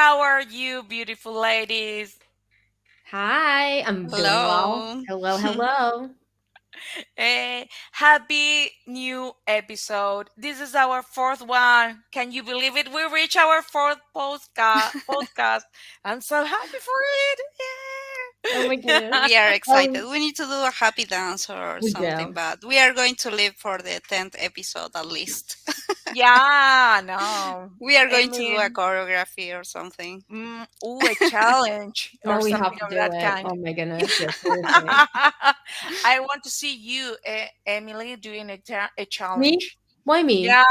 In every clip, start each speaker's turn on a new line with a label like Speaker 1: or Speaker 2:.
Speaker 1: How are you, beautiful ladies?
Speaker 2: Hi, I'm doing well.
Speaker 3: Hello.
Speaker 2: Hello, hello.
Speaker 1: Happy new episode. This is our fourth one. Can you believe it? We reached our fourth podcast. I'm so happy for it.
Speaker 2: Oh my goodness.
Speaker 1: Yeah.
Speaker 3: We are excited.
Speaker 2: Um,
Speaker 3: We need to do a happy dance or
Speaker 2: we
Speaker 3: something,
Speaker 2: do.
Speaker 3: but we are going to live for the 10th episode at least.
Speaker 1: Yeah, no.
Speaker 3: We are
Speaker 1: I
Speaker 3: going to do a
Speaker 1: mean,
Speaker 3: choreography or something.
Speaker 1: a challenge or
Speaker 2: No, we
Speaker 1: something
Speaker 2: have to
Speaker 1: of
Speaker 2: do
Speaker 1: that
Speaker 2: it.
Speaker 1: kind.
Speaker 2: Oh my goodness. Yes, seriously.
Speaker 1: I want to see you, Emily, doing a
Speaker 2: Me?
Speaker 1: challenge.
Speaker 2: Why me?
Speaker 1: Yeah,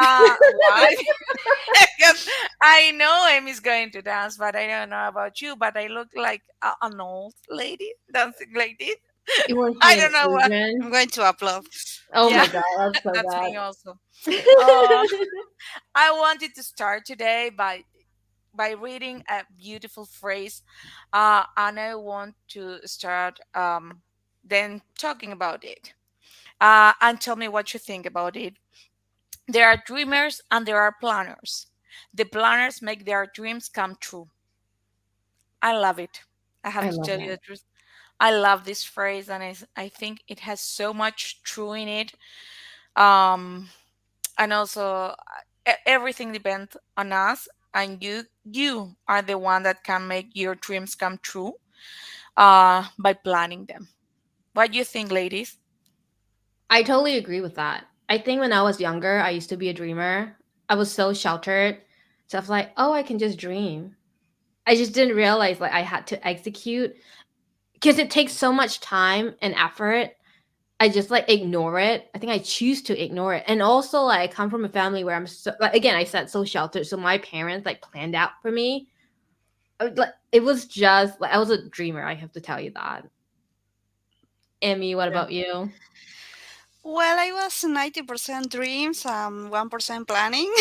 Speaker 1: why? Because I know Amy's going to dance, but I don't know about you. But I look like an old lady dancing like this.
Speaker 2: You want to
Speaker 1: I
Speaker 2: see an
Speaker 1: don't know what.
Speaker 3: I'm
Speaker 2: Asian?
Speaker 3: going to upload.
Speaker 2: Oh
Speaker 1: Yeah,
Speaker 2: my god, that's so
Speaker 1: that's
Speaker 2: bad.
Speaker 1: me also. Uh, I wanted to start today by reading a beautiful phrase, and I want to start then talking about it. And tell me what you think about it. There are dreamers and there are planners. The planners make their dreams come true. I love it. I have
Speaker 2: I
Speaker 1: to
Speaker 2: love
Speaker 1: tell you
Speaker 2: that.
Speaker 1: the truth. I love this phrase, and I think it has so much true in it. Um, and also, everything depends on us, and you are the one that can make your dreams come true by planning them. What do you think, ladies?
Speaker 2: I totally agree with that. I think when I was younger, I used to be a dreamer. I was so sheltered. So I was like, oh, I can just dream. I just didn't realize like I had to execute because it takes so much time and effort. I just like ignore it. I think I choose to ignore it. And also like I come from a family where I'm so like again, I said so sheltered. So my parents like planned out for me. Like it was just like I was a dreamer, I have to tell you that. Emmy, what
Speaker 1: Yeah.
Speaker 2: about you?
Speaker 3: Well, I was 90% dreams, 1% planning.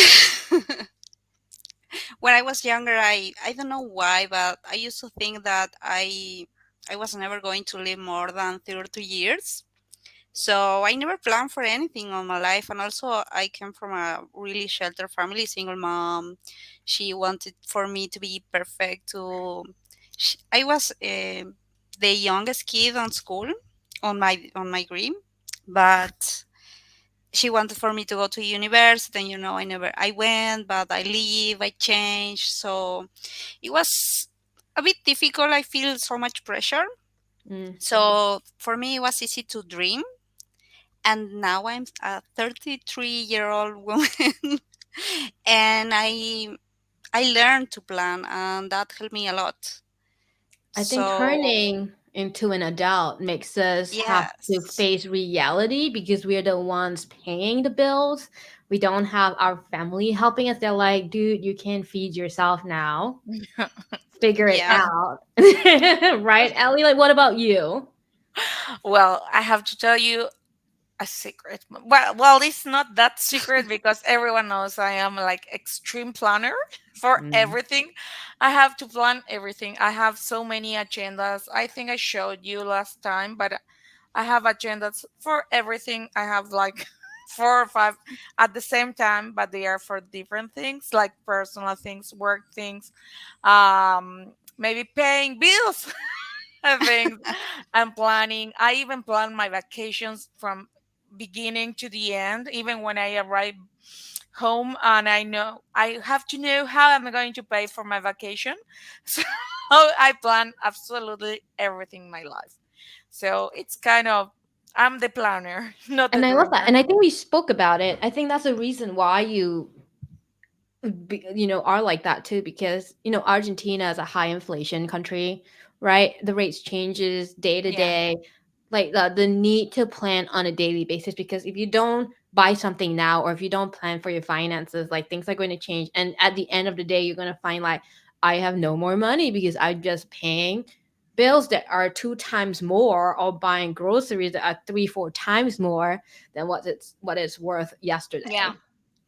Speaker 3: When I was younger, I don't know why, but I used to think that I was never going to live more than 30 years. So I never planned for anything on my life, and also I came from a really sheltered family, single mom. She wanted for me to be perfect. I was the youngest kid on school, on my grade, but she wanted for me to go to university. And I went, but I leave, I changed. So it was a bit difficult. I feel so much pressure.
Speaker 2: Mm.
Speaker 3: So for me, it was easy to dream, and now I'm a 33-year-old woman, and I learned to plan, and that helped me a lot.
Speaker 2: I think
Speaker 3: So
Speaker 2: turning into an adult makes us have to
Speaker 3: yes,
Speaker 2: face reality because we're the ones paying the bills. We don't have our family helping us. They're like, dude, you can feed yourself now. Figure it
Speaker 3: yeah,
Speaker 2: out. Right, Ellie? Like, what about you?
Speaker 1: Well, I have to tell you a secret. Well, it's not that secret because everyone knows I am like extreme planner for
Speaker 2: Mm.
Speaker 1: everything. I have to plan everything. I have so many agendas. I think I showed you last time, but I have agendas for everything. I have like four or five at the same time, but they are for different things, like personal things, work things, maybe paying bills. Things I'm planning. I even plan my vacations from beginning to the end, even when I arrive home and I know I have to know how I'm going to pay for my vacation. So I plan absolutely everything in my life. So it's kind of I'm the planner, not the
Speaker 2: And I love that.
Speaker 1: dreamer.
Speaker 2: And I think we spoke about it. I think that's a reason why are like that too because Argentina is a high inflation country, right? The rates changes day to
Speaker 1: Yeah.
Speaker 2: day, like the need to plan on a daily basis because if you don't buy something now or if you don't plan for your finances, like things are going to change, and at the end of the day you're going to find like I have no more money because I'm just paying bills that are two times more or buying groceries that are three four times more than what it's worth
Speaker 1: Yeah.
Speaker 2: yesterday.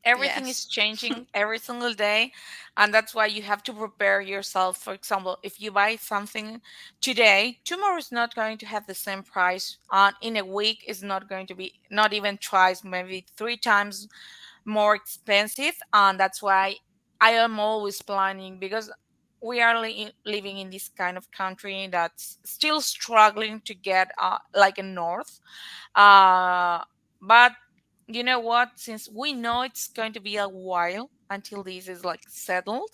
Speaker 1: Everything is
Speaker 3: yes,
Speaker 1: changing every single day, and that's why you have to prepare yourself. For example, if you buy something today, tomorrow is not going to have the same price, and in a week is not going to be not even twice, maybe three times more expensive. And that's why I am always planning because we are living in this kind of country that's still struggling to get like a north. But you know what? Since we know it's going to be a while until this is like settled,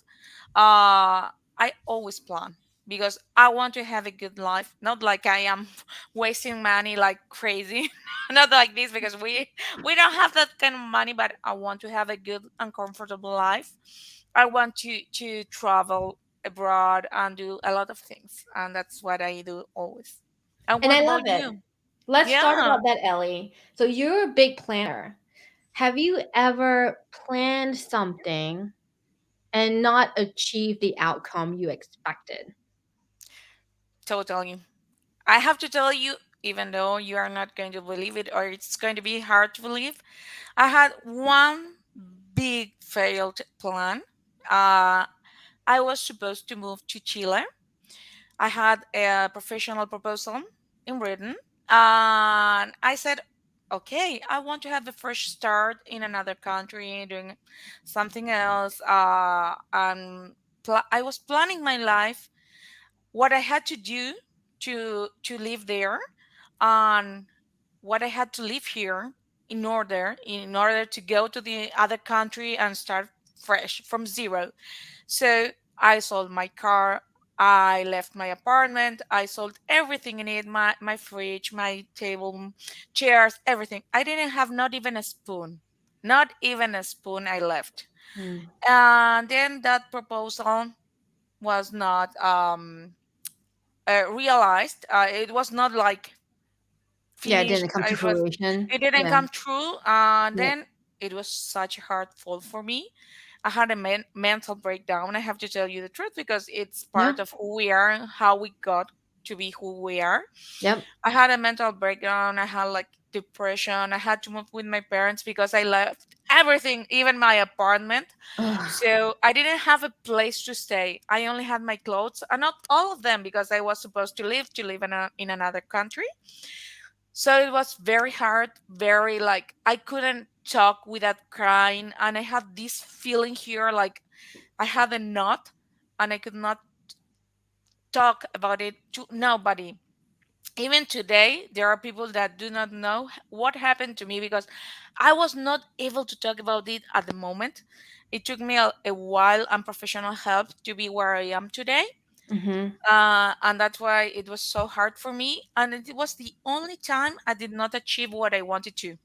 Speaker 1: I always plan because I want to have a good life. Not like I am wasting money like crazy. Not like this because we don't have that kind of money. But I want to have a good and comfortable life. I want to travel abroad and do a lot of things, and that's what I do always. And
Speaker 2: And
Speaker 1: what
Speaker 2: I love
Speaker 1: about
Speaker 2: it.
Speaker 1: you?
Speaker 2: Let's talk
Speaker 1: Yeah,
Speaker 2: about that, Ellie. So you're a big planner. Have you ever planned something and not achieve the outcome you expected?
Speaker 1: totally. I have to tell you, even though you are not going to believe it or it's going to be hard to believe, I had one big failed plan. Uh, I was supposed to move to Chile. I had a professional proposal in written, and I said, okay, I want to have the fresh start in another country, doing something else. And I was planning my life, what I had to do to live there, and what I had to live here in order to go to the other country and start fresh from zero. So I sold my car. I left my apartment. I sold everything in it, my fridge, my table, chairs, everything. I didn't have not even a spoon. Not even a spoon I left.
Speaker 2: Hmm.
Speaker 1: And then that proposal was not realized. It was not like
Speaker 2: Yeah, it
Speaker 1: finished.
Speaker 2: didn't come to
Speaker 1: It was,
Speaker 2: fruition.
Speaker 1: it didn't
Speaker 2: Yeah.
Speaker 1: come true. And
Speaker 2: Yep.
Speaker 1: then it was such a hard fall for me. I had a mental breakdown. I have to tell you the truth because it's
Speaker 2: Yeah.
Speaker 1: part of who we are and how we got to be who we are.
Speaker 2: Yep.
Speaker 1: I had a mental breakdown. I had like depression. I had to move with my parents because I left everything, even my apartment.
Speaker 2: Ugh.
Speaker 1: So I didn't have a place to stay. I only had my clothes, and not all of them because I was supposed to live in another country. So it was very hard, very like I couldn't talk without crying, and I had this feeling here like I had a knot, and I could not talk about it to nobody. Even today, there are people that do not know what happened to me because I was not able to talk about it at the moment. It took me a while and professional help to be where I am today.
Speaker 2: Hmm.
Speaker 1: And that's why it was so hard for me. And it was the only time I did not achieve what I wanted to.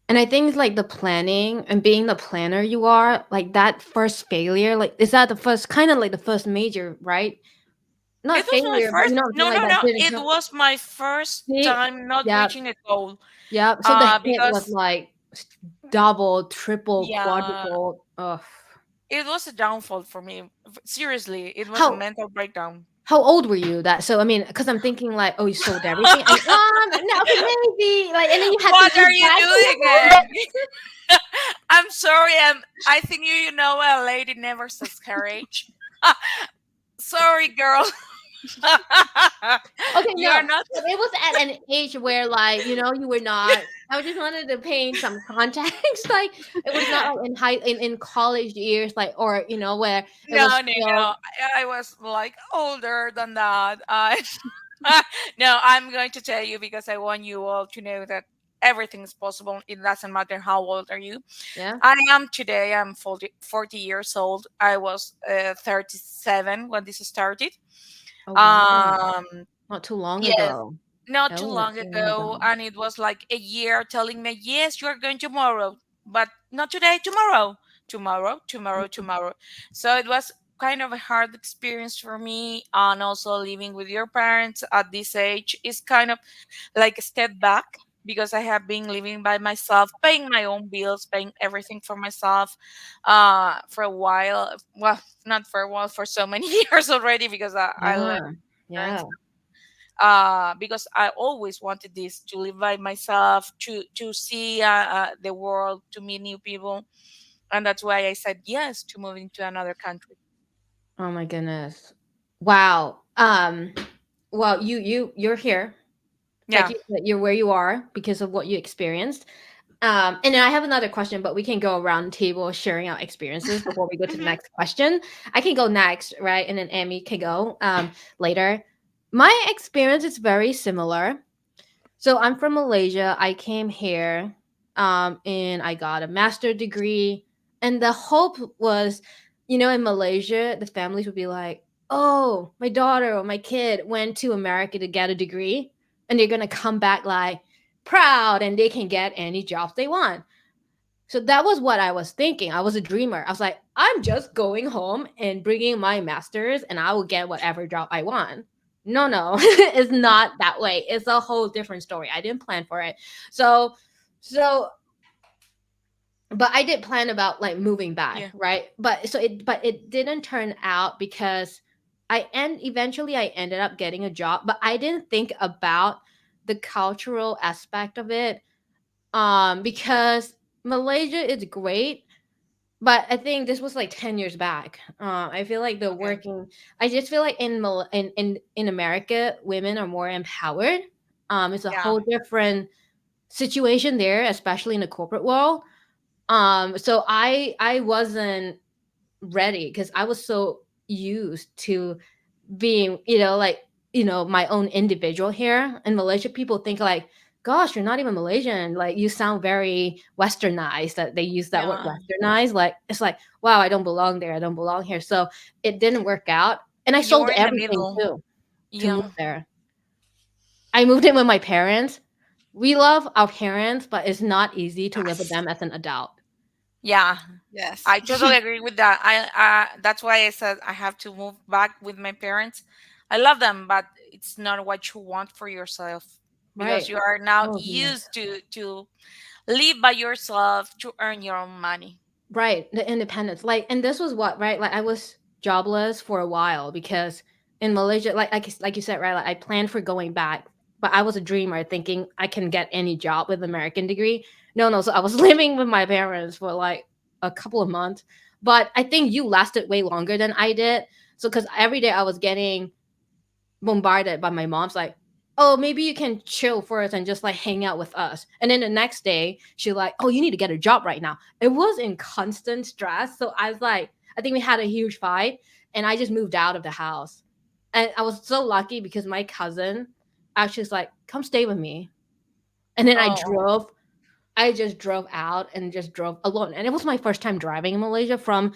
Speaker 2: And I think like the planning and being the planner you are, like that first failure, like is that the first kind of like the first major, right?
Speaker 1: It
Speaker 2: Not
Speaker 1: was my
Speaker 2: failure, but
Speaker 1: first, no,
Speaker 2: like
Speaker 1: no,
Speaker 2: that
Speaker 1: no.
Speaker 2: didn't
Speaker 1: It
Speaker 2: come.
Speaker 1: was my first
Speaker 2: See?
Speaker 1: time not
Speaker 2: Yeah,
Speaker 1: reaching a goal.
Speaker 2: yeah. So the hit was
Speaker 1: Because,
Speaker 2: like double, triple,
Speaker 1: yeah,
Speaker 2: quadruple. Ugh.
Speaker 1: it was a downfall for me. Seriously, it was a
Speaker 2: How
Speaker 1: mental breakdown.
Speaker 2: how old were you that? So I mean, because I'm thinking like, oh, you sold everything, and no, okay, maybe like, and then you had to
Speaker 1: What are
Speaker 2: move
Speaker 1: you
Speaker 2: back to
Speaker 1: doing? I'm sorry. I think you know a lady never says her age. Sorry, girl.
Speaker 2: Okay,
Speaker 1: You're
Speaker 2: no,
Speaker 1: not.
Speaker 2: but it was at an age where, like, you were not. I just wanted to paint some context. Like, it was not like in college years, like, or where it
Speaker 1: No,
Speaker 2: was
Speaker 1: no, no.
Speaker 2: still.
Speaker 1: I was like older than that. No, I'm going to tell you because I want you all to know that everything is possible. It doesn't matter how old are you.
Speaker 2: Yeah.
Speaker 1: I am today. I'm 40 years old. I was 37 when this started.
Speaker 2: Oh wow,
Speaker 1: Um,
Speaker 2: not too long
Speaker 1: yes,
Speaker 2: ago.
Speaker 1: not too
Speaker 2: Oh, not
Speaker 1: long
Speaker 2: too long
Speaker 1: ago,
Speaker 2: ago.
Speaker 1: and it was like a year telling me, yes, you are going tomorrow, but not today, tomorrow, tomorrow, tomorrow, tomorrow. So it was kind of a hard experience for me, and also living with your parents at this age is kind of like a step back because I have been living by myself, paying my own bills, paying everything for myself for a while. Well, not for a while, for so many years already because I left
Speaker 2: Yeah,
Speaker 1: my
Speaker 2: yeah.
Speaker 1: parents, because I always wanted this to live by myself, to see the world, to meet new people, and that's why I said yes to moving to another country.
Speaker 2: Oh my goodness. Wow. Well, you're here. Like
Speaker 1: Yeah,
Speaker 2: you said, you're where you are because of what you experienced. And then I have another question, but we can go around the table sharing our experiences before we go to the
Speaker 3: Hmm.
Speaker 2: next question. I can go next, right? And then Amy can go later. My experience is very similar. So I'm from Malaysia. I came here and I got a master degree. And the hope was, in Malaysia, the families would be like, oh, my daughter or my kid went to America to get a degree and they're going to come back like proud and they can get any jobs they want. So that was what I was thinking. I was a dreamer. I was like, I'm just going home and bringing my master's and I will get whatever job I want. No, no, it's not that way. It's a whole different story. I didn't plan for it. So, so, but I did plan about like moving back,
Speaker 1: Yeah.
Speaker 2: right? But it didn't turn out because eventually I ended up getting a job, but I didn't think about the cultural aspect of it. Because Malaysia is great, but I think this was like 10 years back. I feel like
Speaker 1: Okay.
Speaker 2: I just feel like in America, women are more empowered. It's a
Speaker 1: Yeah.
Speaker 2: whole different situation there, especially in the corporate world. So I wasn't ready because I was so used to being, like, my own individual here. In Malaysia, people think like, gosh, you're not even Malaysian. Like you sound very westernized. That they use that word
Speaker 1: Yeah.
Speaker 2: westernized. Like it's like, wow, I don't belong there. I don't belong here. So it didn't work out. And I
Speaker 1: You
Speaker 2: sold
Speaker 1: were in the
Speaker 2: everything
Speaker 1: middle.
Speaker 2: too to move
Speaker 1: Yeah.
Speaker 2: there. I moved in with my parents. We love our parents, but it's not easy to live with
Speaker 3: Yes.
Speaker 2: them as an adult.
Speaker 1: Yeah.
Speaker 3: Yes.
Speaker 1: I totally agree with that. That's why I said I have to move back with my parents. I love them, but it's not what you want for yourself because
Speaker 2: Right.
Speaker 1: you are now
Speaker 2: Oh goodness.
Speaker 1: used to live by yourself to earn your own money.
Speaker 2: Right, the independence. Like, and this was what, right? Like, I was jobless for a while because in Malaysia, like you said, right? Like, I planned for going back, but I was a dreamer, thinking I can get any job with an American degree. No, no. So I was living with my parents for like a couple of months, but I think you lasted way longer than I did. So, because every day I was getting bombarded by my mom's like, oh, maybe you can chill first and just like hang out with us. And then the next day, she like, oh, you need to get a job right now. It was in constant stress. So I was like, I think we had a huge fight and I just moved out of the house. And I was so lucky because my cousin actually was like, come stay with me. And then
Speaker 1: Oh,
Speaker 2: I just drove out and just drove alone. And it was my first time driving in Malaysia from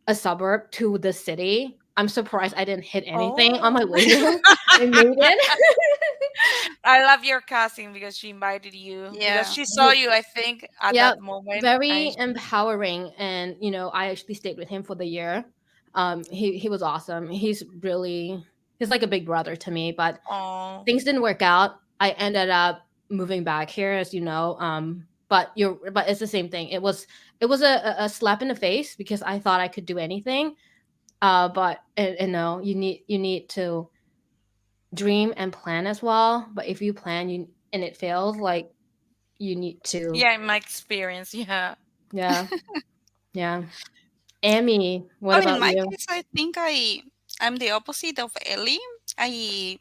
Speaker 2: a suburb to the city. I'm surprised I didn't hit anything on
Speaker 1: oh.
Speaker 2: my way there. I made it.
Speaker 1: I love your cousin because she invited you because
Speaker 3: Yeah.
Speaker 1: she saw you, I think, at
Speaker 2: Yeah,
Speaker 1: that moment. And
Speaker 2: very empowering. And I actually stayed with him for the year. He was awesome. He's like a big brother to me. But
Speaker 1: oh,
Speaker 2: things didn't work out. I ended up moving back here, as you know. But it's the same thing. It was a slap in the face because I thought I could do anything. But and no, you need to dream and plan as well. But if you plan you and it fails, like you need to,
Speaker 1: yeah, in my experience, yeah.
Speaker 2: yeah, yeah. Amy, what
Speaker 3: Well, in
Speaker 2: about
Speaker 3: my
Speaker 2: you?
Speaker 3: case, I think I'm the opposite of Ellie. I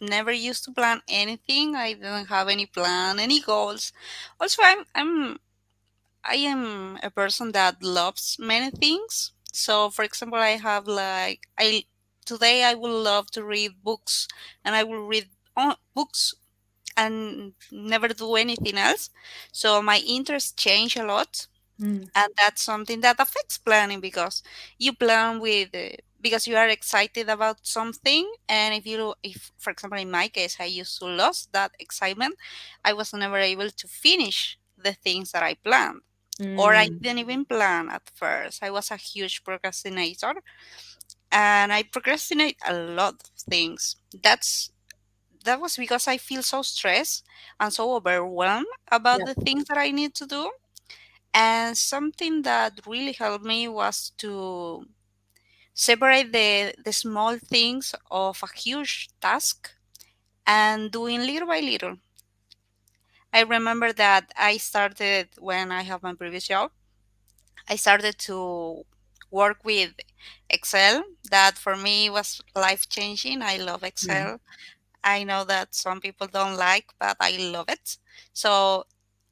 Speaker 3: never used to plan anything. I didn't have any plan, any goals. Also, I am a person that loves many things. So, for example, I have like I today I would love to read books, and I will read books and never do anything else. So my interests change a lot,
Speaker 2: Mm,
Speaker 3: and that's something that affects planning because you plan with because you are excited about something, and if for example in my case I used to lose that excitement, I was never able to finish the things that I planned, or I
Speaker 2: mm,
Speaker 3: didn't even plan at first. I was a huge procrastinator, and I procrastinate a lot of things. That was because I feel so stressed and so overwhelmed about
Speaker 2: yeah.
Speaker 3: the things that I need to do. And something that really helped me was to separate the small things of a huge task and doing little by little. I remember that I started when I have my previous job, I started to work with Excel. That for me was life changing. I love
Speaker 2: Mm,
Speaker 3: Excel. I know that some people don't like, but I love it. So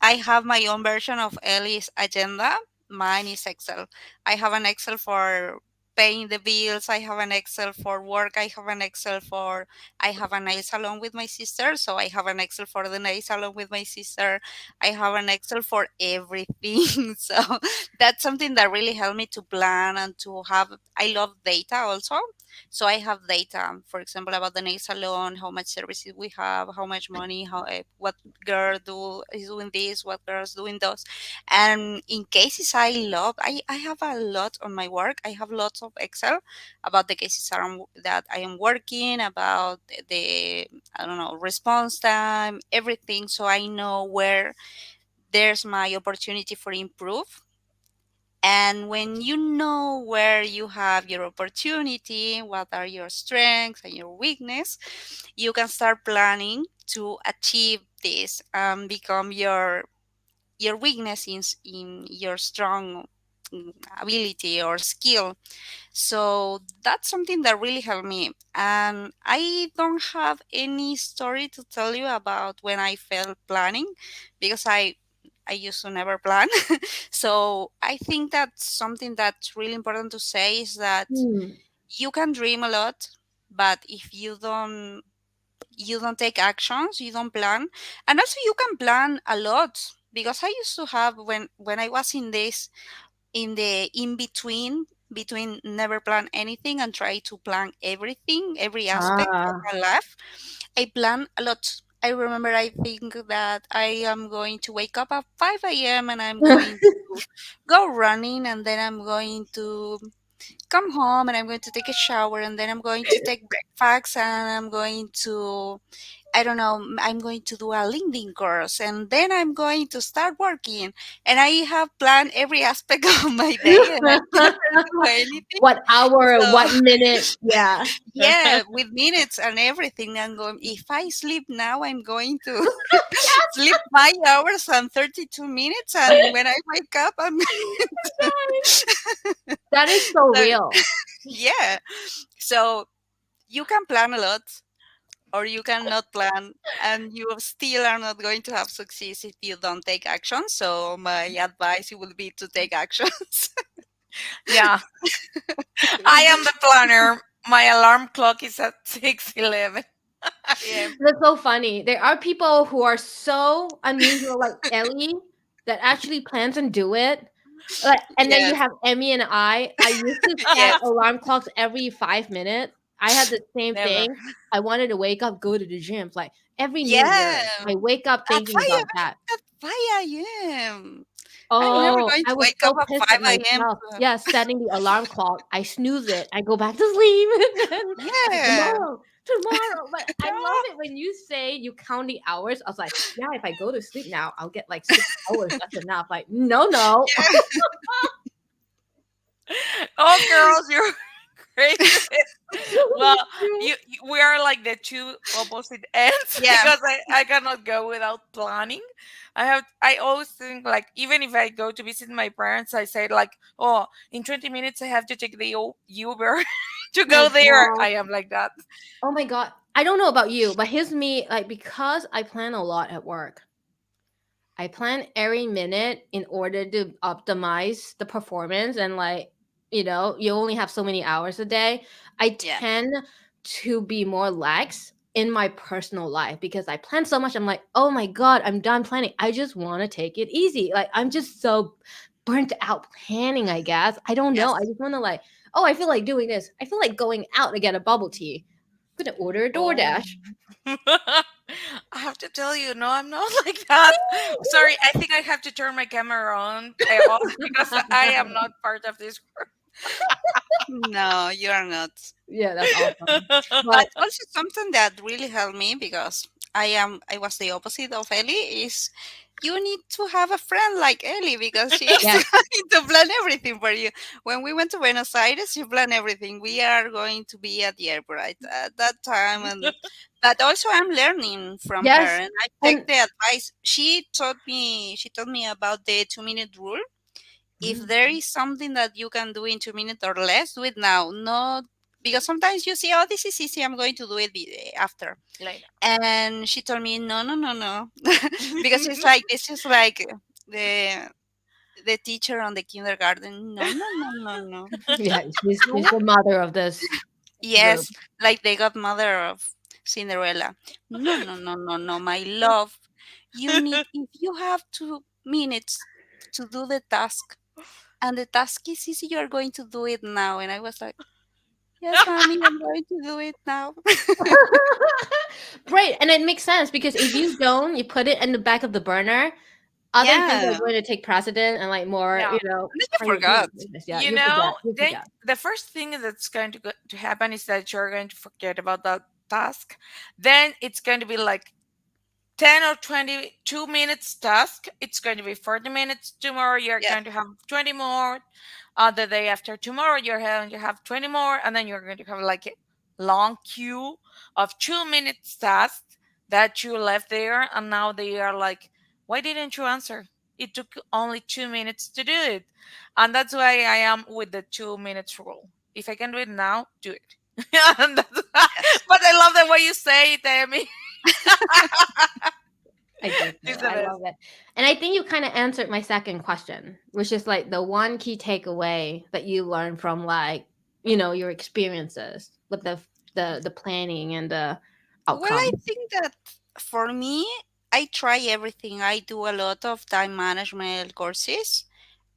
Speaker 3: I have my own version of Ellie's agenda. Mine is Excel. I have an Excel for paying the bills. I have an Excel for work. I have a nail salon with my sister. So I have an Excel for the nail salon with my sister. I have an Excel for everything. So that's something that really helped me to plan and to have. I love data also. So I have data, for example, about the nail salon, how much services we have, how much money, what girl do is doing this, what girls doing those. And in cases I have a lot on my work. I have lots of Excel about the cases that I am working, about the, I don't know, response time, everything. So I know where there's my opportunity for improve. And when you know where you have your opportunity, what are your strengths and your weakness, you can start planning to achieve this and become your weakness in your strong ability or skill. So that's something that really helped me. And I don't have any story to tell you about when I failed planning, because I used to never plan. So I think that's something that's really important to say, is that
Speaker 2: Hmm.
Speaker 3: you can dream a lot, but if you don't take actions, you don't plan. And also you can plan a lot, because I used to have, when I was in this, in the in between never plan anything and try to plan everything, every aspect of
Speaker 2: Ah.
Speaker 3: my life, I plan a lot. I remember, I think that I am going to wake up at 5 a.m. and I'm going to go running, and then I'm going to come home and I'm going to take a shower, and then I'm going to take breakfast, and I'm going to, I don't know, I'm going to do a LinkedIn course, and then I'm going to start working. And I have planned every aspect of my day, and I never do anything.
Speaker 2: What hour,
Speaker 3: So,
Speaker 2: what minute? Yeah.
Speaker 3: yeah, with minutes and everything, I'm going, if I sleep now, I'm going to sleep 5 hours and 32 minutes. And when I wake up, I'm going to.
Speaker 2: That is so
Speaker 3: So,
Speaker 2: real.
Speaker 3: yeah. So you can plan a lot, or you cannot plan, and you still are not going to have success if you don't take action. So my advice would be to take actions.
Speaker 1: Yeah, I am the planner. My alarm clock is at 6:11 a.m.
Speaker 2: That's so funny. There are people who are so unusual, like Ellie, that actually plans and do it. And then you
Speaker 3: Yes,
Speaker 2: have Emmy and I used to set
Speaker 3: yes,
Speaker 2: alarm clocks every 5 minutes. I had the same
Speaker 1: Never.
Speaker 2: thing. I wanted to wake up, go to the gym. Like every New
Speaker 3: yeah.
Speaker 2: Year, I wake up
Speaker 3: At
Speaker 2: thinking about
Speaker 3: 5
Speaker 2: that.
Speaker 3: at 5 a.m. I'm never
Speaker 2: Oh,
Speaker 3: going
Speaker 2: I
Speaker 3: to
Speaker 2: was
Speaker 3: wake up
Speaker 2: so
Speaker 3: at
Speaker 2: pissed at
Speaker 3: 5 a.m.
Speaker 2: myself. Yeah, setting the alarm clock. I snooze it. I go back to sleep. And then
Speaker 3: Yeah.
Speaker 2: tomorrow. But I love
Speaker 3: No.
Speaker 2: it when you say you count the hours. I was like, yeah, if I go to sleep now, I'll get like 6 hours. That's enough. Like, no, no.
Speaker 1: Oh, girls, you're crazy. Well, we are like the two opposite ends
Speaker 3: Yeah.
Speaker 1: because I cannot go without planning. I always think like even if I go to visit my parents, I say like, oh, in 20 minutes I have to take the Uber to
Speaker 2: Oh
Speaker 1: go there.
Speaker 2: god.
Speaker 1: I am like that.
Speaker 2: Oh my god. I don't know about you, but here's me, like because I plan a lot at work. I plan every minute in order to optimize the performance and you only have so many hours a day. I
Speaker 3: Yeah.
Speaker 2: tend to be more lax in my personal life because I plan so much. I'm like, oh my god, I'm done planning. I just want to take it easy. Like I'm just so burnt out planning, I guess. I don't know. I
Speaker 3: Yes.
Speaker 2: just want to oh, I feel like doing this. I feel like going out to get a bubble tea. I'm gonna order a
Speaker 1: Oh.
Speaker 2: DoorDash.
Speaker 1: I have to tell you, no, I'm not like that. Sorry, I think I have to turn my camera on off because I am not part of this
Speaker 3: No, you are not.
Speaker 2: Yeah, that's awesome.
Speaker 3: But
Speaker 2: But
Speaker 3: also something that really helped me, because I was the opposite of Ellie, is you need to have a friend like Ellie, because she's
Speaker 2: yes,
Speaker 3: going to plan everything for you. When we went to Buenos Aires, she planned everything. We are going to be at the airport at that time, and but also I'm learning from her,
Speaker 2: yes,
Speaker 3: and I take
Speaker 2: and
Speaker 3: the advice. She taught me about the 2 minute rule. If
Speaker 2: mm,
Speaker 3: there is something that you can do in 2 minutes or less, do it now. Not because sometimes you see, oh, this is easy, I'm going to do it after.
Speaker 1: Later.
Speaker 3: And she told me, no, no, no, no, because it's like this is like the the teacher on the kindergarten. No, no, no, no, no.
Speaker 2: Yeah, she's
Speaker 3: Do
Speaker 2: the mother of this group.
Speaker 3: yes, like the godmother of Cinderella. No, no, no, no, no, my love. You need, if you have 2 minutes to do the task, and the task is easy, you are going to do it now. And I was like, yes, mommy, I'm going to do it now.
Speaker 2: Right, and it makes sense because if you don't, you put it in the back of the burner, other things
Speaker 3: Yeah.
Speaker 2: are going to take precedent and like more,
Speaker 1: Yeah.
Speaker 3: And then you forgot.
Speaker 2: yeah,
Speaker 1: You
Speaker 2: you
Speaker 1: know,
Speaker 2: forget, you
Speaker 1: then
Speaker 2: forget.
Speaker 1: the first thing that's going to happen is that you're going to forget about that task. Then it's going to be like 10 or 22 minutes task. It's going to be 40 minutes. Tomorrow you're
Speaker 3: Yeah.
Speaker 1: going to have 20 more. The day after tomorrow you have 20 more, and then you're going to have like a long queue of 2 minutes tasks that you left there, and now they are like, why didn't you answer? It took only 2 minutes to do it. And that's why I am with the 2 minutes rule. If I can do it now, do it. And
Speaker 3: Yes.
Speaker 1: but I love the way you say it, Amy.
Speaker 2: I do too.
Speaker 1: It's the
Speaker 2: I
Speaker 1: best.
Speaker 2: love it. And I think you kind of answered my second question, which is like the one key takeaway that you learned from like, your experiences with the planning and the
Speaker 3: Well, I
Speaker 2: outcome.
Speaker 3: think that for me, I try everything. I do a lot of time management courses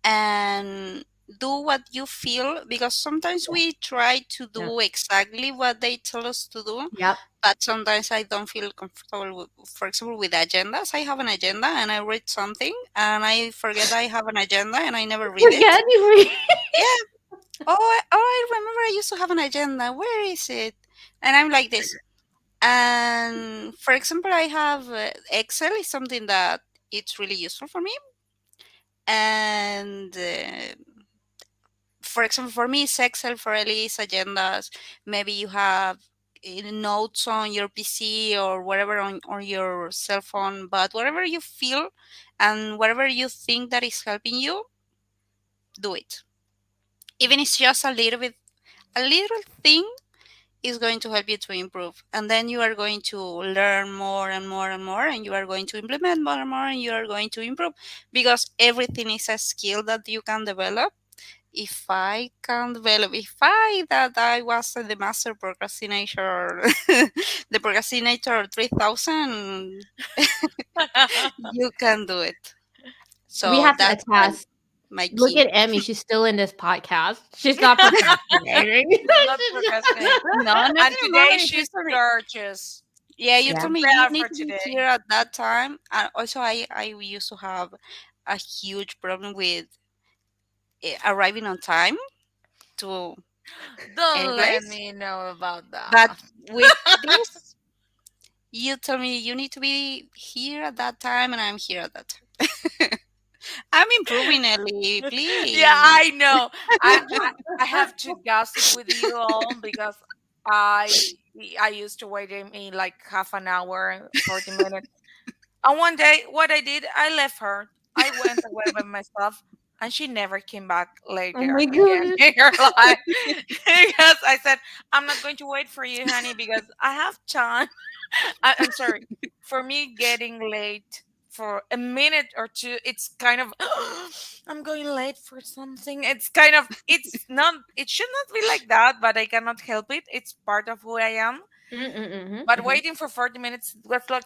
Speaker 3: and do what you feel, because sometimes
Speaker 2: Yeah.
Speaker 3: we try to
Speaker 2: Yeah.
Speaker 3: do exactly what they tell us to do,
Speaker 2: Yep.
Speaker 3: but sometimes I don't feel comfortable with, for example, with agendas. I have an agenda and I read something and I forget I have an agenda and I never read it.
Speaker 2: Forget you read.
Speaker 3: Yeah. Oh, I remember I used to have an agenda. Where is it? And I'm like this. And for example, I have Excel is something that it's really useful for me. And for example, for me, it's Excel. For Ellie, it's agendas. Maybe you have notes on your PC or whatever on your cell phone. But whatever you feel and whatever you think that is helping you, do it. Even if it's just a little bit, a little thing is going to help you to improve, and then you are going to learn more and more and more, and you are going to implement more and more, and you are going to improve, because everything is a skill that you can develop. If I can develop, if I that I was the master procrastinator, the procrastinator 3000, you can do it.
Speaker 2: We
Speaker 3: So
Speaker 2: have to
Speaker 3: that's
Speaker 2: attest.
Speaker 3: my
Speaker 2: Look
Speaker 3: key.
Speaker 2: at Emmy. She's still in this podcast. She's not procrastinating.
Speaker 1: She's not
Speaker 2: She's
Speaker 1: procrastinating.
Speaker 3: No, not
Speaker 1: And
Speaker 3: anymore.
Speaker 1: today
Speaker 3: If you
Speaker 1: she's
Speaker 3: tell me,
Speaker 1: gorgeous.
Speaker 3: yeah, you
Speaker 1: She's
Speaker 2: yeah.
Speaker 3: told me you
Speaker 1: prepared
Speaker 3: need
Speaker 1: for
Speaker 3: to be
Speaker 1: today.
Speaker 3: here at that time. And also, I used to have a huge problem with arriving on time to any
Speaker 1: Don't let
Speaker 3: place.
Speaker 1: me know about
Speaker 3: But
Speaker 1: that.
Speaker 3: with this, you told me you need to be here at that time, and I'm here at that time. I'm improving, Ellie.
Speaker 1: Yeah,
Speaker 3: Please.
Speaker 1: I know. I have to gossip with you all because I I used to wait in like half an hour, 40 minutes. And one day, what I did, I left her. I went away by myself, and she never came back
Speaker 2: Oh
Speaker 1: later
Speaker 2: my
Speaker 1: again
Speaker 2: goodness.
Speaker 1: in her life. Because I said, I'm not going to wait for you, honey, because I have time. I'm sorry. For me, getting late for a minute or two, it's kind of, I'm going late for something. It's kind of, it's not, it should not be like that, but I cannot help it. It's part of who I am. But
Speaker 2: Mm-hmm.
Speaker 1: waiting for 40 minutes was like,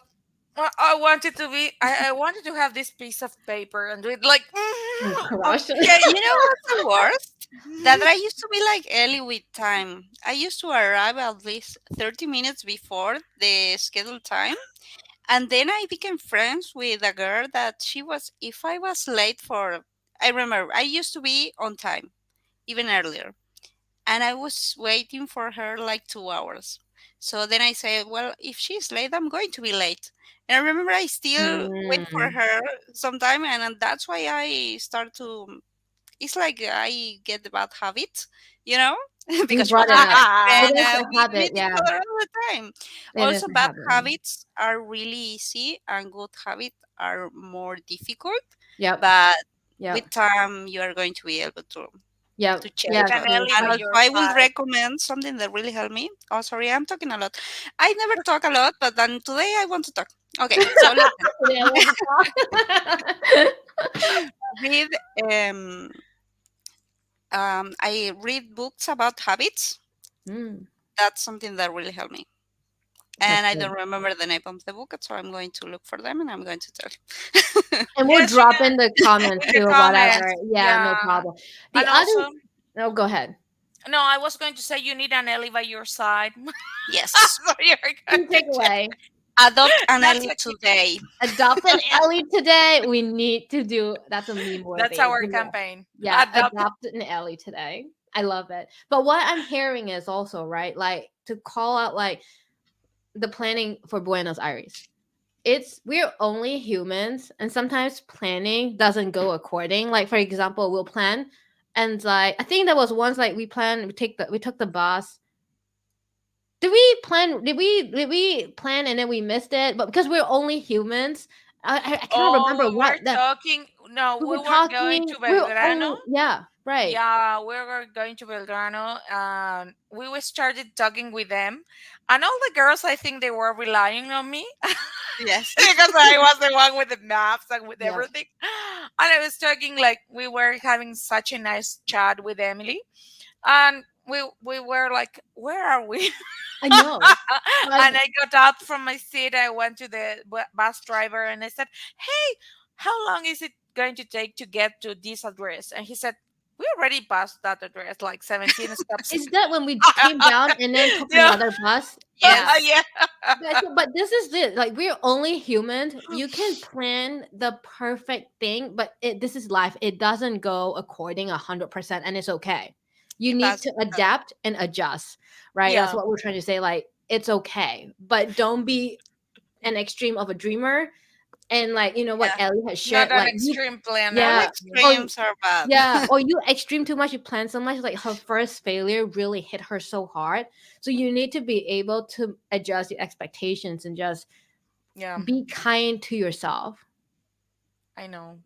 Speaker 1: I wanted to be, I wanted to have this piece of paper and do it like,
Speaker 2: Crush.
Speaker 1: okay.
Speaker 3: You know what's the worst? That I used to be like Ellie with time. I used to arrive at least 30 minutes before the scheduled time. And then I became friends with a girl that she was, if I was late for, I remember I used to be on time, even earlier. And I was waiting for her like 2 hours. So then I said, well, if she's late, I'm going to be late. And I remember I still wait for
Speaker 2: Mm.
Speaker 3: her sometime. And that's why I start to, it's like I get the bad habit, you know,
Speaker 2: You
Speaker 3: because she was
Speaker 2: brought
Speaker 3: my
Speaker 2: it up.
Speaker 3: best
Speaker 2: It
Speaker 3: friend.
Speaker 2: is a
Speaker 3: We
Speaker 2: habit,
Speaker 3: meet each
Speaker 2: yeah.
Speaker 3: other all the time.
Speaker 2: It is
Speaker 3: Also,
Speaker 2: a
Speaker 3: bad
Speaker 2: habit.
Speaker 3: habits are really easy and good habits are more difficult.
Speaker 2: Yep.
Speaker 3: But
Speaker 2: Yep.
Speaker 3: with time, you are going to be able to.
Speaker 2: Yep.
Speaker 3: to check.
Speaker 2: Yeah.
Speaker 1: With an
Speaker 2: True.
Speaker 1: Ellie
Speaker 3: And
Speaker 1: by
Speaker 2: True.
Speaker 3: also,
Speaker 1: your
Speaker 3: I will
Speaker 1: side.
Speaker 3: recommend something that really helped me. Oh, sorry, I'm talking a lot. I never talk a lot, but then today I want to talk. Okay, so listen,
Speaker 2: Today I want to talk.
Speaker 3: read. Um, I read books about habits.
Speaker 2: Mm,
Speaker 3: That's something that really helped me.
Speaker 2: that's
Speaker 3: And I don't
Speaker 2: good.
Speaker 3: remember the name of the book, so I'm going to look for them and I'm going to tell you.
Speaker 2: And we'll
Speaker 1: Yes, you
Speaker 2: drop
Speaker 1: can
Speaker 2: in the comments
Speaker 1: in the
Speaker 2: too or whatever.
Speaker 1: comments.
Speaker 2: Yeah, no
Speaker 1: Yeah.
Speaker 2: problem. The
Speaker 1: And
Speaker 2: other,
Speaker 1: also,
Speaker 2: no, go ahead.
Speaker 1: no, I was going to say you need an Ellie by your side.
Speaker 3: Yes.
Speaker 1: So you're going
Speaker 2: Key
Speaker 1: to check.
Speaker 2: takeaway.
Speaker 3: Adopt an
Speaker 1: That's
Speaker 3: Ellie
Speaker 1: a key take.
Speaker 3: today.
Speaker 2: Adopt an Ellie today. We need to do that's a meme
Speaker 1: That's
Speaker 2: worthy.
Speaker 1: our
Speaker 2: You know.
Speaker 1: campaign.
Speaker 2: Yeah,
Speaker 1: Adopt.
Speaker 2: adopt an Ellie today. I love it. But what I'm hearing is also, right, like to call out like the planning for Buenos Aires. It's we're only humans and sometimes planning doesn't go according. Like for example, we'll plan and like I think there was once like we took the bus. Did we plan and then we missed it? But because we're only humans, I cannot remember
Speaker 1: Oh,
Speaker 2: what
Speaker 1: we're
Speaker 2: the
Speaker 1: talking. No,
Speaker 2: we
Speaker 1: we
Speaker 2: were
Speaker 1: were going
Speaker 2: talking.
Speaker 1: to
Speaker 2: We were
Speaker 1: Belgrano.
Speaker 2: only yeah, right.
Speaker 1: Yeah, we were going to Belgrano, and started talking with them, and all the girls, I think they were relying on me
Speaker 3: Yes.
Speaker 1: because I was the one with the maps and with
Speaker 2: Yep.
Speaker 1: everything. And I was talking like we were having such a nice chat with Emily, and we were like, "Where are we?"
Speaker 2: I know.
Speaker 1: And
Speaker 2: But
Speaker 1: I got out from my seat. I went to the bus driver and I said, "Hey, how long is it going to take to get to this address?" And he said, "We already passed that address like 17 stops
Speaker 2: is
Speaker 1: ago."
Speaker 2: that when we came down and then took
Speaker 1: Yeah,
Speaker 2: another bus? Yes.
Speaker 3: Yes.
Speaker 1: yeah,
Speaker 2: But this is it. Like we're only humans. You can plan the perfect thing, but this is life. It doesn't go according 100%, and it's okay. You
Speaker 3: It
Speaker 2: need
Speaker 3: does.
Speaker 2: to
Speaker 3: It does.
Speaker 2: adapt and adjust, right? That's
Speaker 1: yeah,
Speaker 2: what we're trying to say. Like it's okay, but don't be an extreme of a dreamer. And like what
Speaker 3: Yeah.
Speaker 2: Ellie has
Speaker 1: not
Speaker 2: shared,
Speaker 1: an
Speaker 2: like you,
Speaker 1: extreme
Speaker 3: All
Speaker 2: yeah,
Speaker 1: planner.
Speaker 2: or
Speaker 3: extremes are bad.
Speaker 2: yeah, or you extreme too much, you plan so much, like her first failure really hit her so hard. So you need to be able to adjust your expectations and just
Speaker 1: Yeah,
Speaker 2: be kind to yourself.
Speaker 1: I know.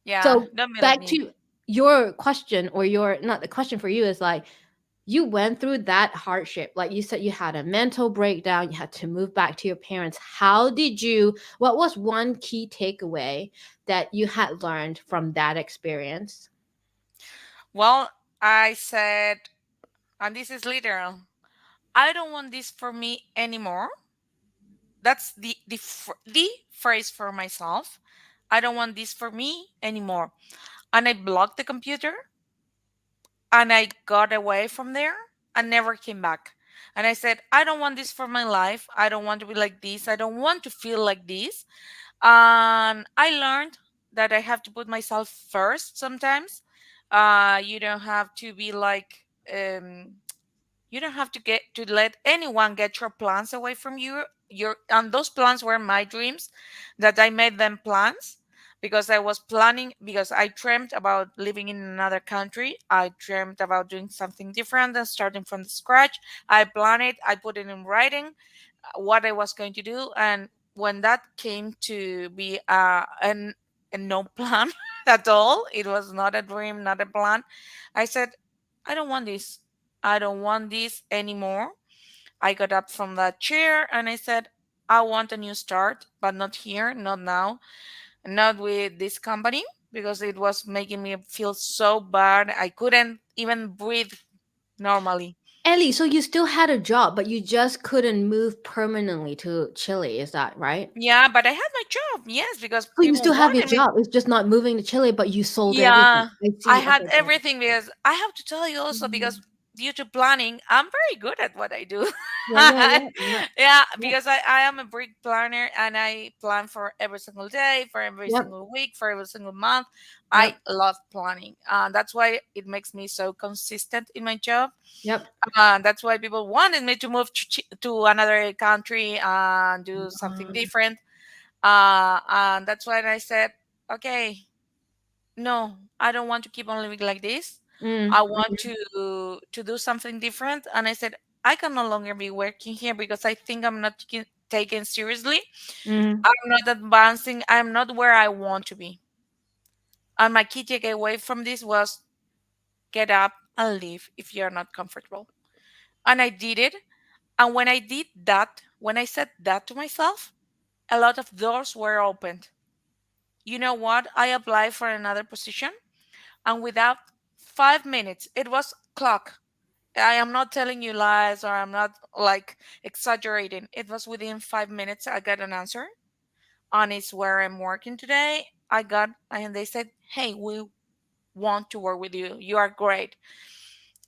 Speaker 1: Yeah,
Speaker 2: So
Speaker 1: don't be like
Speaker 2: back
Speaker 1: me.
Speaker 2: to your question, or your not the question for you is like you went through that hardship. Like you said, you had a mental breakdown, you had to move back to your parents. How did you, what was one key takeaway that you had learned from that experience?
Speaker 1: Well, I said, and this is literal. I don't want this for me anymore. That's the phrase for myself. I don't want this for me anymore. And I blocked the computer and I got away from there and never came back. And I said, I don't want this for my life. I don't want to be like this. I don't want to feel like this. And I learned that I have to put myself first sometimes. You don't have to be like you don't have to get to let anyone get your plans away from you. Your and those plans were my dreams, that I made them plans because I was planning, because I dreamt about living in another country. I dreamt about doing something different and starting from the scratch. I planned it, I put it in writing, what I was going to do. And when that came to be a no plan at all, it was not a dream, not a plan. I said, I don't want this. I don't want this anymore. I got up from that chair and I said, I want a new start, but not here, not now, not with this company, because it was making me feel so bad. I couldn't even breathe normally.
Speaker 2: Ellie, so you still had a job, but you just couldn't move permanently to Chile, is that right?
Speaker 1: Yeah, but I had my job, yes, because
Speaker 2: So you
Speaker 1: people
Speaker 2: still have your
Speaker 1: wanted me.
Speaker 2: job. It's just not moving to Chile, but you sold everything.
Speaker 1: Yeah,
Speaker 2: I
Speaker 1: I
Speaker 2: see.
Speaker 1: had
Speaker 2: Okay, got it.
Speaker 1: everything, because I have to tell you also, because
Speaker 2: Mhm.
Speaker 1: due to planning, I'm very good at what I do.
Speaker 2: Yeah, yeah, yeah, yeah.
Speaker 1: Yeah,
Speaker 2: Yep,
Speaker 1: because I am a big planner and I plan for every single day, for every
Speaker 2: yep,
Speaker 1: single week, for every single month. I
Speaker 2: yep,
Speaker 1: love planning. That's why it makes me so consistent in my job.
Speaker 2: yep.
Speaker 1: That's why people wanted me to move to another country and do something
Speaker 2: Um,
Speaker 1: different. And that's why I said, okay, no, I don't want to keep on living like this. I want
Speaker 2: mm,
Speaker 1: to do something different. And I said, I can no longer be working here because I think I'm not taken seriously.
Speaker 2: mm.
Speaker 1: I'm not advancing. I'm not where I want to be. And my key takeaway from this was, get up and leave if you're not comfortable. And I did it. And when I did that, when I said that to myself, a lot of doors were opened. You know what? I applied for another position, and without 5 minutes, it was clock. I am not telling you lies, or I'm not like exaggerating. It was within 5 minutes I got an answer, and it's where I'm working today. I got, and they said, "Hey, we want to work with you. You are great."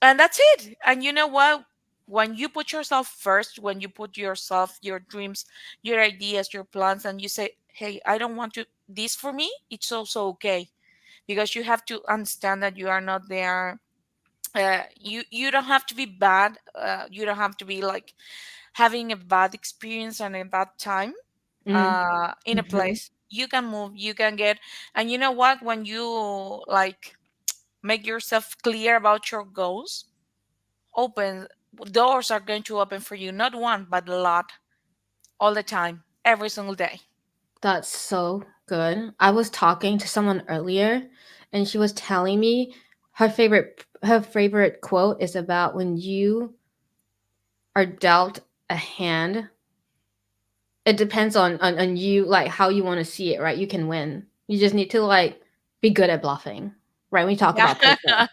Speaker 1: And that's it. And you know what? When you put yourself first, when you put yourself, your dreams, your ideas, your plans, and you say, "Hey, I don't want to this for me," it's also okay, because you have to understand that you are not there. You don't have to be bad. You don't have to be like having a bad experience and a bad time
Speaker 2: Mm.
Speaker 1: in a
Speaker 2: Hmm.
Speaker 1: place. You can move. You can get. And you know what? When you like make yourself clear about your goals, open doors are going to open for you, not one but a lot, all the time, every single day.
Speaker 2: That's so good. I was talking to someone earlier, and she was telling me her favorite quote is about when you are dealt a hand. It depends on you, like how you want to see it, right? You can win. You just need to like be good at bluffing, right? We talk
Speaker 1: Yeah.
Speaker 2: about poker.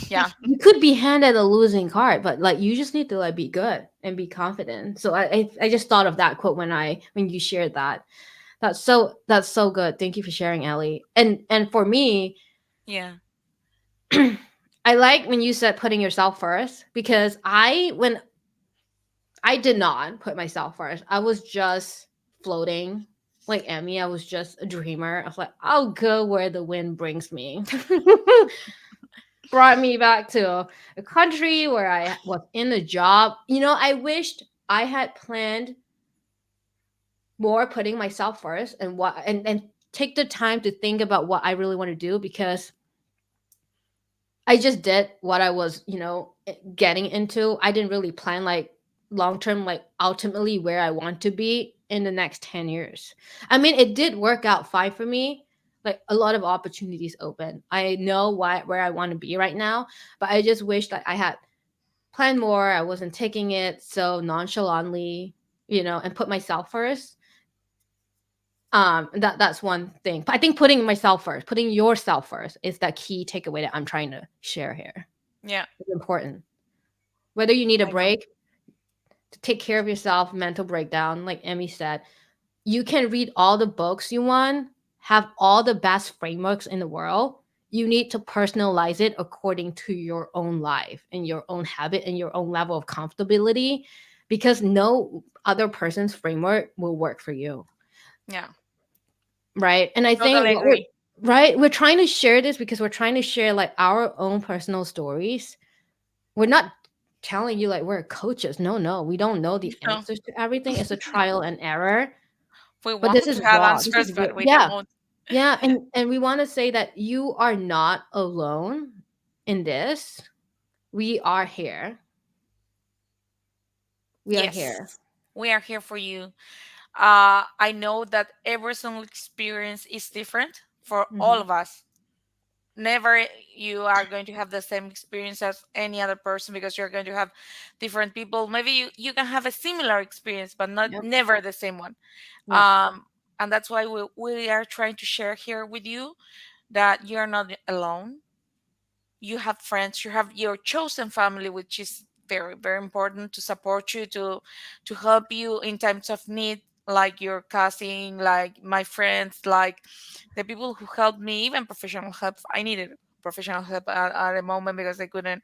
Speaker 1: Yeah.
Speaker 2: You could be handed a losing card, but like you just need to like be good and be confident. So I just thought of that quote when you shared that. That's so good. Thank you for sharing, Ellie. And for me,
Speaker 1: Yeah.
Speaker 2: I like when you said putting yourself first, because when I did not put myself first, I was just floating like Emmy. I was just a dreamer. I was like, I'll go where the wind brings me. Brought me back to a country where I was in a job. I wished I had planned more putting myself first, and take the time to think about what I really want to do, because I just did what I was, getting into. I didn't really plan like long term, like ultimately where I want to be in the next 10 years. I mean, it did work out fine for me. Like a lot of opportunities open. I know where I want to be right now, but I just wish that I had planned more. I wasn't taking it so nonchalantly, and put myself first. That's one thing. But I think putting myself first, putting yourself first, is that key takeaway that I'm trying to share here.
Speaker 1: Yeah.
Speaker 2: It's important. Whether you need a
Speaker 1: I know.
Speaker 2: break to take care of yourself, mental breakdown, like Emmy said, you can read all the books you want, have all the best frameworks in the world. You need to personalize it according to your own life and your own habit and your own level of comfortability, because no other person's framework will work for you.
Speaker 1: Yeah.
Speaker 2: Right. And I think
Speaker 1: Totally
Speaker 2: what we're
Speaker 1: agree.
Speaker 2: right, we're trying to share this because we're trying to share like our own personal stories. We're not telling you like we're coaches. No, no, we don't know the
Speaker 1: No,
Speaker 2: answers to everything. It's a trial and error.
Speaker 1: we
Speaker 2: But this
Speaker 1: want
Speaker 2: is
Speaker 1: to have
Speaker 2: raw. This
Speaker 1: answers,
Speaker 2: is real.
Speaker 1: but we
Speaker 2: Yeah.
Speaker 1: don't.
Speaker 2: Yeah. And we want to say that you are not alone in this. We are here. We are
Speaker 1: Yes,
Speaker 2: here.
Speaker 1: we are here for you. I know that every single experience is different for all
Speaker 2: Hmm.
Speaker 1: of us. Never you are going to have the same experience as any other person, because you're going to have different people. Maybe you can have a similar experience, but not
Speaker 2: Yep.
Speaker 1: never the same one.
Speaker 2: Yep.
Speaker 1: um and that's why we are trying to share here with you that you're not alone. You have friends, you have your chosen family, which is very very important to support you, to help you in times of need, like your cousin, like my friends, like the people who helped me. Even professional help, I needed professional help at a moment because I couldn't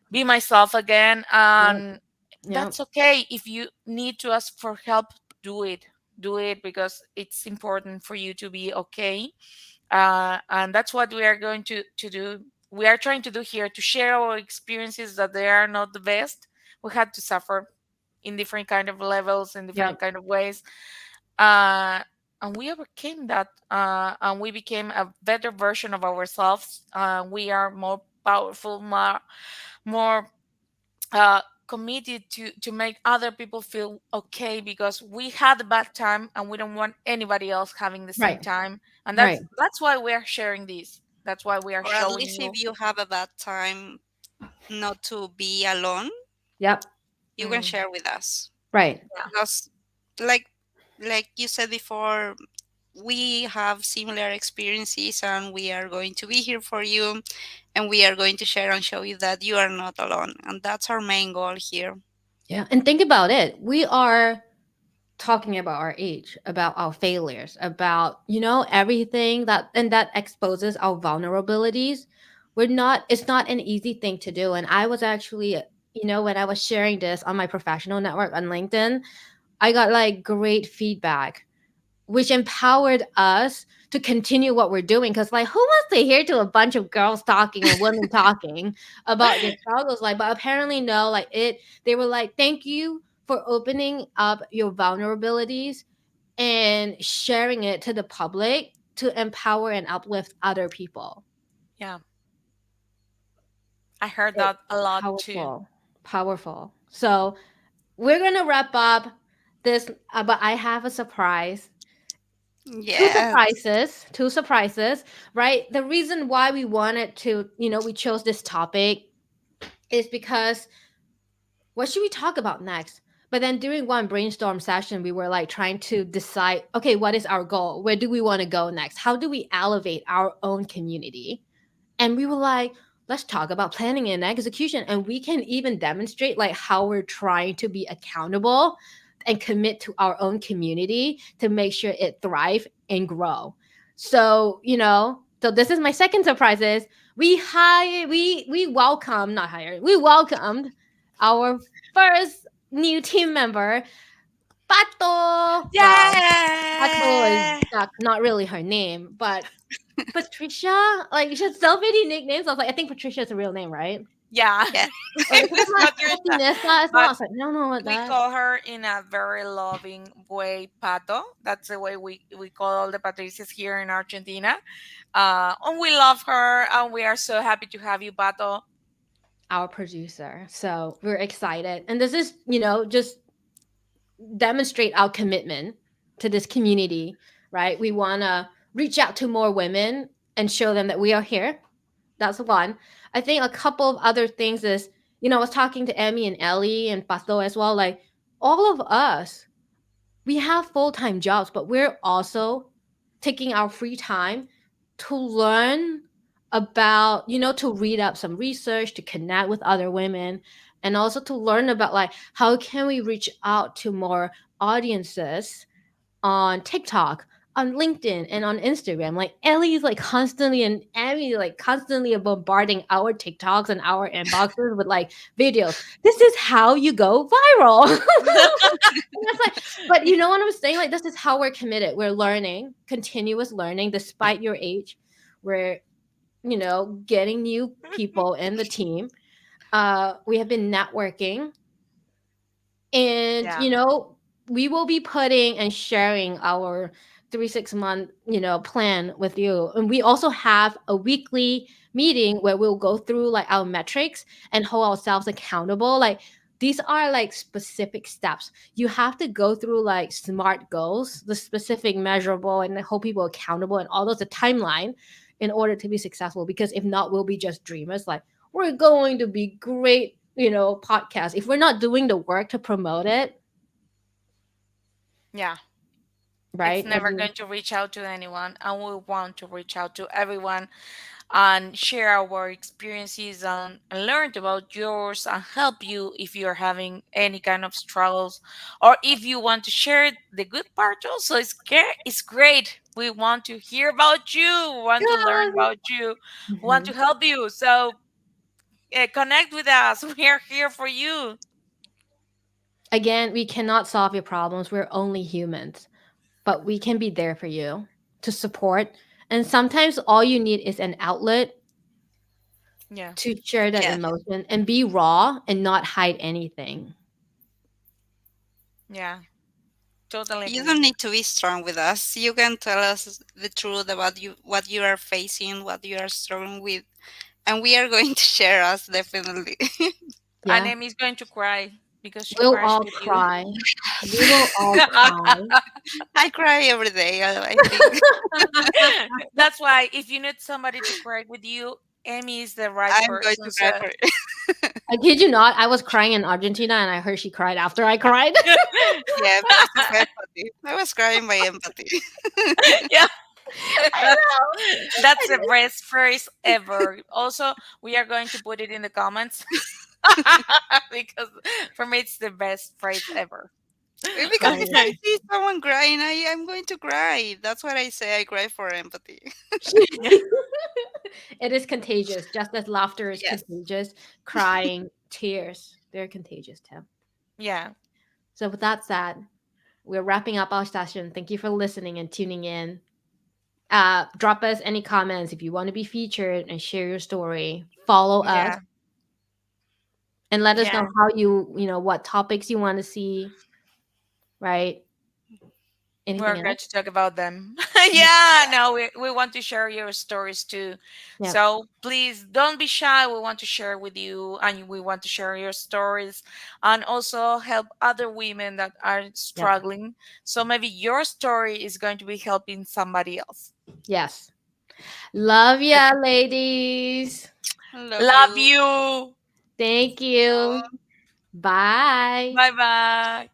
Speaker 1: be myself again.
Speaker 2: Yep.
Speaker 1: And
Speaker 2: Yep.
Speaker 1: that's okay. If you need to ask for help, do it. Do it, because it's important for you to be okay. And that's what we are going to do. We are trying to do here, to share our experiences, that they are not the best. We had to suffer in different kind of levels, in different
Speaker 2: Yep.
Speaker 1: kind of ways, uh, and we overcame that, and we became a better version of ourselves. We are more powerful, more committed to make other people feel okay, because we had a bad time and we don't want anybody else having the same
Speaker 2: Right.
Speaker 1: time. And that's
Speaker 2: Right.
Speaker 1: that's why we are sharing this. That's why we are
Speaker 3: Or at
Speaker 1: showing
Speaker 3: least if
Speaker 1: you.
Speaker 3: you have a bad time not to be alone,
Speaker 2: Yep.
Speaker 3: you can
Speaker 1: Mm,
Speaker 3: share with us.
Speaker 2: Right.
Speaker 1: yeah,
Speaker 3: Because like like you said before, we have similar experiences and we are going to be here for you, and we are going to share and show you that you are not alone. And that's our main goal here.
Speaker 2: Yeah. And think about it. We are talking about our age, about our failures, about, everything that exposes our vulnerabilities. It's not an easy thing to do. And I was actually, when I was sharing this on my professional network on LinkedIn, I got like great feedback, which empowered us to continue what we're doing. Because, like, who wants to hear to a bunch of girls talking and women talking about their struggles? Like, but apparently, no, like, they were like, thank you for opening up your vulnerabilities and sharing it to the public to empower and uplift other people.
Speaker 1: yeah. I heard
Speaker 2: It's
Speaker 1: that a lot too.
Speaker 2: powerful, powerful. So, we're going to wrap up this, but I have a surprise. two
Speaker 3: Yes.
Speaker 2: surprises two surprises right? The reason why we wanted to, we chose this topic is because what should we talk about next? But then during one brainstorm session we were like trying to decide, okay, what is our goal, where do we want to go next, how do we elevate our own community? And we were like, let's talk about planning and execution, and we can even demonstrate like how we're trying to be accountable and commit to our own community to make sure it thrive and grow. So, so this is my second surprise is we welcome, not hired, we welcomed our first new team member, Pato. Well, Pato is
Speaker 1: Yeah,
Speaker 2: not really her name, but Patricia, like she has so many nicknames. I was like, I think Patricia is a real name, right?
Speaker 1: yeah.
Speaker 3: Yeah.
Speaker 2: Because
Speaker 1: It's
Speaker 2: I'm like
Speaker 1: Patricia,
Speaker 2: Patinesa as well. I
Speaker 1: but
Speaker 2: was like, I don't know what
Speaker 1: we
Speaker 2: that.
Speaker 1: call her in a very loving way, Pato. That's the way we call all the Patricias here in Argentina. And we love her, and we are so happy to have you, Pato.
Speaker 2: Our producer. So we're excited, and this is, just demonstrate our commitment to this community, right? We want to reach out to more women and show them that we are here. That's one. I think a couple of other things is, I was talking to Emmy and Ellie and Pasto as well. Like, all of us, we have full-time jobs, but we're also taking our free time to learn about, to read up some research, to connect with other women, and also to learn about like how can we reach out to more audiences on TikTok, on LinkedIn, and on Instagram. Like Ellie is like constantly and Abby like constantly bombarding our TikToks and our inboxes with like videos. This is how you go viral. And it's like, but you know what I'm saying? Like this is how we're committed. We're learning, continuous learning, despite your age. We're, getting new people in the team. We have been networking, and
Speaker 1: Yeah,
Speaker 2: we will be putting and sharing our 3 6 month plan with you, and we also have a weekly meeting where we'll go through like our metrics and hold ourselves accountable. Like these are like specific steps you have to go through, like smart goals, the specific measurable, and hold people accountable, and all those a timeline in order to be successful, because if not we'll be just dreamers. Like we're going to be great, podcast, if we're not doing the work to promote it,
Speaker 1: yeah. It's
Speaker 2: right?
Speaker 1: never going to reach out to anyone, and we want to reach out to everyone and share our experiences and learn about yours and help you if you're having any kind of struggles, or if you want to share the good part also. It's great. We want to hear about you, we want to learn
Speaker 2: Yeah.
Speaker 1: about you, we want to
Speaker 2: Mhm.
Speaker 1: help you. So connect with us. We are here for you.
Speaker 2: Again, we cannot solve your problems, we're only humans, but we can be there for you to support, and sometimes all you need is an outlet
Speaker 1: Yeah,
Speaker 2: to share that
Speaker 3: Yeah.
Speaker 2: emotion and be raw and not hide anything.
Speaker 1: yeah, totally
Speaker 3: You
Speaker 1: agree.
Speaker 3: don't need to be strong with us. You can tell us the truth about you, what you are facing, what you are struggling with, and we are going to share us definitely.
Speaker 1: And
Speaker 2: Yeah.
Speaker 1: Amy's going to cry. because she
Speaker 2: We'll
Speaker 1: cries
Speaker 2: all
Speaker 1: with you.
Speaker 2: cry. We will all cry.
Speaker 3: I cry every day, I think.
Speaker 1: That's why if you need somebody to cry with you, Amy is the right
Speaker 3: I'm going
Speaker 1: person.
Speaker 3: to
Speaker 1: So
Speaker 3: cry for it.
Speaker 2: I kid you not, I was crying in Argentina and I heard she cried after I cried.
Speaker 3: Yeah, because of empathy. I was crying by empathy.
Speaker 1: yeah,
Speaker 2: I know.
Speaker 1: that's the best phrase ever. Also, we are going to put it in the comments because for me it's the best phrase ever.
Speaker 3: Because
Speaker 2: I
Speaker 3: if
Speaker 2: know.
Speaker 3: I see someone crying, I'm going to cry. That's what I say. I cry for empathy.
Speaker 2: It is contagious, just as laughter is
Speaker 3: Yes.
Speaker 2: contagious. Crying, tears, they're contagious too.
Speaker 1: Yeah,
Speaker 2: So, with that said, we're wrapping up our session. Thank you for listening and tuning in. Drop us any comments if you want to be featured and share your story. Follow us
Speaker 1: yeah,
Speaker 2: and let us
Speaker 1: yeah.
Speaker 2: know how what topics you want to see, right?
Speaker 1: We're
Speaker 2: Anything
Speaker 1: going
Speaker 2: else?
Speaker 1: to talk about them. Yeah, no, we want to share your stories too.
Speaker 2: Yeah.
Speaker 1: So please don't be shy. We want to share with you and we want to share your stories and also help other women that are
Speaker 2: Yeah.
Speaker 1: struggling. So maybe your story is going to be helping somebody else.
Speaker 2: Yes. Love ya, ladies.
Speaker 3: I love
Speaker 1: Love
Speaker 3: you.
Speaker 1: you.
Speaker 2: Thank you. Bye.
Speaker 1: Bye bye.